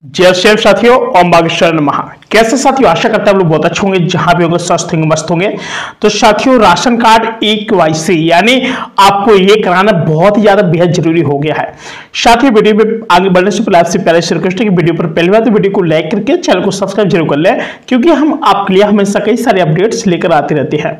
जय शिव साथियों, ओम बागेश्वर नमः। कैसे साथियों, आशा करता है आप लोग बहुत अच्छे होंगे, जहां भी होंगे स्वस्थ होंगे, मस्त होंगे। तो साथियों, राशन कार्ड ई-केवाईसी यानी आपको ये कराना बहुत ही ज्यादा बेहद जरूरी हो गया है। साथियों, वीडियो में आगे बढ़ने से पहले आपसे प्यारे से रिक्वेस्ट है कि वीडियो पर पहली बार तो वीडियो को लाइक करके चैनल को सब्सक्राइब जरूर कर लें, क्योंकि हम आपके लिए हमेशा कई सारे अपडेट्स लेकर आते रहते हैं।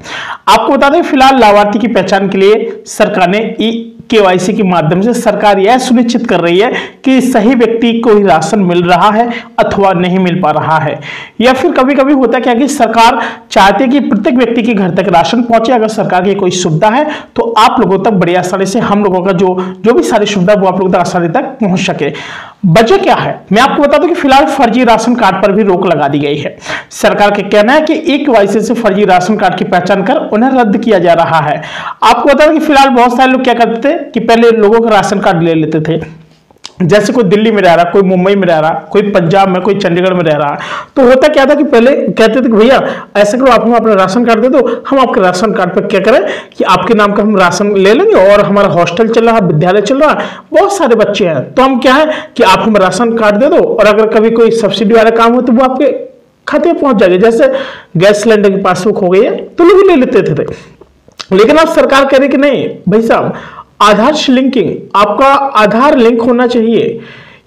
आपको बता दें, फिलहाल लाभार्थी की पहचान के लिए सरकार ने केवाईसी के माध्यम से सरकार यह सुनिश्चित कर रही है कि सही व्यक्ति को ही राशन मिल रहा है अथवा नहीं मिल पा रहा है, या फिर कभी कभी होता क्या कि सरकार चाहती है कि प्रत्येक व्यक्ति के घर तक राशन पहुंचे। अगर सरकार की कोई सुविधा है तो आप लोगों तक बड़ी आसानी से हम लोगों का जो भी सारी सुविधा वो आप लोगों तक आसानी तक पहुंच सके। वजह क्या है, मैं आपको बता दूं कि फिलहाल फर्जी राशन कार्ड पर भी रोक लगा दी गई है। सरकार का कहना है कि ई-केवाईसी से फर्जी राशन कार्ड की पहचान कर उन्हें रद्द किया जा रहा है। आपको बता दें कि फिलहाल बहुत सारे लोग क्या करते थे कि पहले लोगों का राशन कार्ड ले लेते थे, जैसे कोई दिल्ली में रह रहा, कोई मुंबई में रह रहा, कोई पंजाब में, कोई चंडीगढ़ में रह रहा, तो होता क्या था कि पहले कहते थे कि भैया ऐसा करो, आप हम अपना राशन कार्ड दे दो, हम आपके राशन कार्ड पर क्या करें कि आपके नाम का हम राशन ले लेंगे, और हमारा हॉस्टल चल रहा है, विद्यालय चल रहा है, बहुत सारे बच्चे हैं, तो हम क्या है कि आप हम राशन कार्ड दे दो, और अगर कभी कोई सब्सिडी वाला काम हो तो वो आपके खाते में पहुंच जाएगा। जैसे गैस सिलेंडर की पासबुक हो गई है तो लोग ले लेते थे। लेकिन अब सरकार कह रही कि नहीं भाई साहब, आधार से लिंकिंग, आपका आधार लिंक होना चाहिए।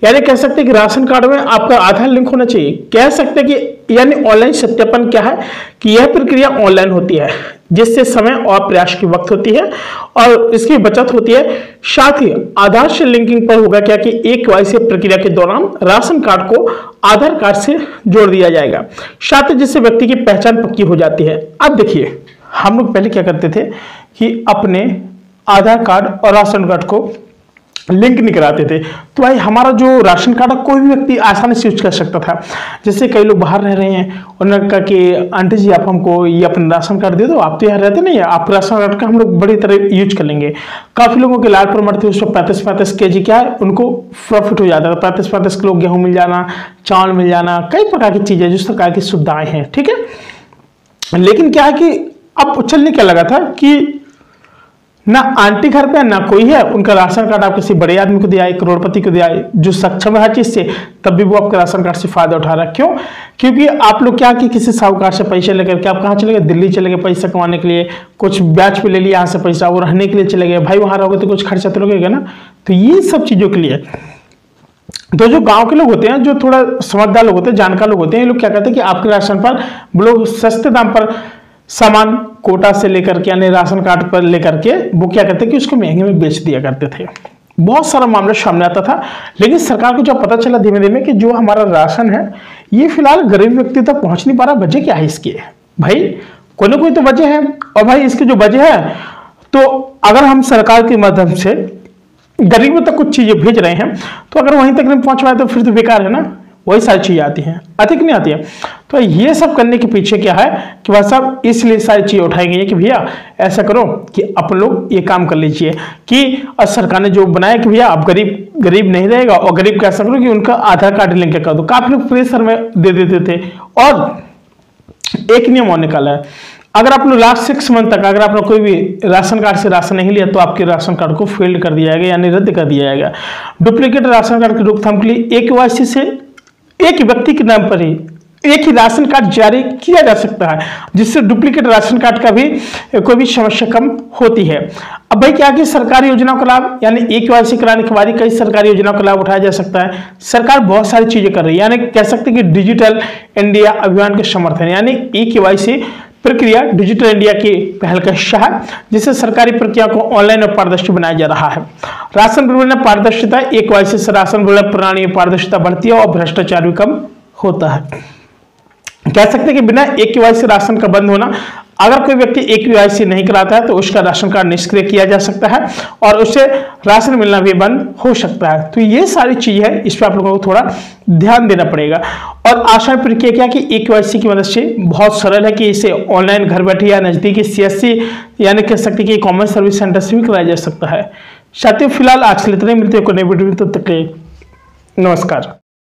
यानी कह सकते हैं कि राशन कार्ड में आपका आधार लिंक होना चाहिए। कह सकते हैं कि यानी ऑनलाइन सत्यापन क्या है कि यह प्रक्रिया ऑनलाइन होती है, जिससे समय और प्रयास की वक्त होती है और इसकी बचत होती है। साथ ही आधार से लिंकिंग पर होगा क्या कि ई-केवाईसी प्रक्रिया के दौरान राशन कार्ड को आधार कार्ड से जोड़ दिया जाएगा, साथ ही जिससे व्यक्ति की पहचान पक्की हो जाती है। अब देखिए, हम लोग पहले क्या करते थे कि अपने आधार कार्ड और राशन कार्ड को लिंक नहीं कराते थे, तो भाई हमारा जो राशन कार्ड है कोई भी व्यक्ति आसानी से यूज कर सकता था। जैसे कई लोग बाहर रह रहे हैं, उन्होंने कहा कि आंटी जी आप हमको ये अपना राशन कार्ड दे दो, आप तो यहाँ रहते नहीं है, आप राशन कार्ड का हम लोग बड़ी तरह यूज कर लेंगे। काफी लोगों के लाल परमठ थे, उसमें 35-35 kg क्या है उनको प्रॉफिट हो जाता था। 35-35 किलो गेहूँ मिल जाना, चावल मिल जाना, कई प्रकार की चीजें जो सरकार की सुविधाएं हैं, ठीक है। लेकिन क्या है कि अब उछलने क्या लगा था कि ना आंटी घर पे ना कोई है, उनका राशन कार्ड आप किसी बड़े आदमी को दिया, करोड़पति को दिया, जो सक्षम है हर चीज से, तब भी वो आपके राशन कार्ड से फायदा उठा रहा है। क्यों? क्योंकि आप लोग क्या कि किसी साहूकार से पैसे लेकर के आप कहाँ चले गए, दिल्ली चले गए पैसा कमाने के लिए, कुछ ब्याज पे ले लिया यहाँ से पैसा, वो रहने के लिए चले गए। भाई वहां रहोगे तो कुछ खर्चा तो लगेगा ना। तो ये सब चीजों के लिए तो जो गांव के लोग होते हैं, जो थोड़ा समझदार लोग होते हैं, जानकार लोग होते हैं, ये लोग क्या कहते हैं कि आपके राशन पर लोग सस्ते दाम पर सामान कोटा से लेकर के यानी राशन कार्ड पर लेकर के वो क्या करते कि उसको महंगे में बेच दिया करते थे। बहुत सारा मामला सामने आता था। लेकिन सरकार को जब पता चला धीमे धीमे कि जो हमारा राशन है ये फिलहाल गरीब व्यक्ति तक पहुंच नहीं पा रहा, वजह क्या है इसकी? भाई कोई ना कोई तो वजह है, और भाई इसकी जो वजह है, तो अगर हम सरकार के माध्यम से गरीबों तक कुछ चीजें भेज रहे हैं तो अगर वहीं तक नहीं पहुंच पाए तो फिर तो बेकार है ना। वही सारी चीजें आती हैं, अधिक नहीं आती है। तो ये सब करने के पीछे क्या है कि भाई साहब इसलिए सारी चीजें उठाई गई है कि भैया ऐसा करो कि आप लोग ये काम कर लीजिए कि सरकार ने जो बनाया कि भैया आप गरीब नहीं रहेगा, और गरीब कैसा करो कि उनका आधार कार्ड लिंक कर दो। काफी लोग प्रेशर में दे देते थे, और एक नियम और निकाला है, अगर आप लोग लास्ट 6 मंथ तक अगर आपने कोई भी राशन कार्ड से राशन नहीं लिया तो आपके राशन कार्ड को फेल्ड कर दिया जाएगा, यानी रद्द कर दिया जाएगा। डुप्लीकेट राशन कार्ड की रोकथाम के लिए ई-केवाईसी से एक व्यक्ति के नाम पर ही एक ही राशन कार्ड जारी किया जा सकता है, जिससे डुप्लीकेट राशन कार्ड का भी कोई भी समस्या कम होती है। अब भाई क्या कि सरकारी योजनाओं का लाभ यानी ई-केवाईसी कराने के बाद कई सरकारी योजनाओं का लाभ उठाया जा सकता है। सरकार बहुत सारी चीजें कर रही है, यानी कह सकते हैं कि डिजिटल इंडिया अभियान के समर्थन, यानी ई-केवाईसी प्रक्रिया डिजिटल इंडिया की पहल का हिस्सा है, जिससे सरकारी प्रक्रिया को ऑनलाइन और पारदर्शी बनाया जा रहा है। राशन वितरण में पारदर्शिता, ई-केवाईसी से राशन वितरण प्रणाली में पारदर्शिता बढ़ती है और भ्रष्टाचार भी कम होता है। कह सकते हैं कि बिना ई-केवाईसी राशन का बंद होना, अगर कोई व्यक्ति ई-केवाईसी नहीं कराता है तो उसका राशन कार्ड निष्क्रिय किया जा सकता है और उससे राशन मिलना भी बंद हो सकता है। तो ये सारी चीज है, इस पर आप लोगों को थोड़ा ध्यान देना पड़ेगा। और आसान प्रक्रिया क्या कि ई-केवाईसी की मदद से बहुत सरल है कि इसे ऑनलाइन घर बैठे या नजदीकी CSC यानी कह सकते हैं कि कॉमन सर्विस सेंटर से भी कराया जा सकता है। साथियों, फिलहाल आज के लिए इतना ही, मिलते हैं कोई नई वीडियो में, तब तक के लिए नमस्कार।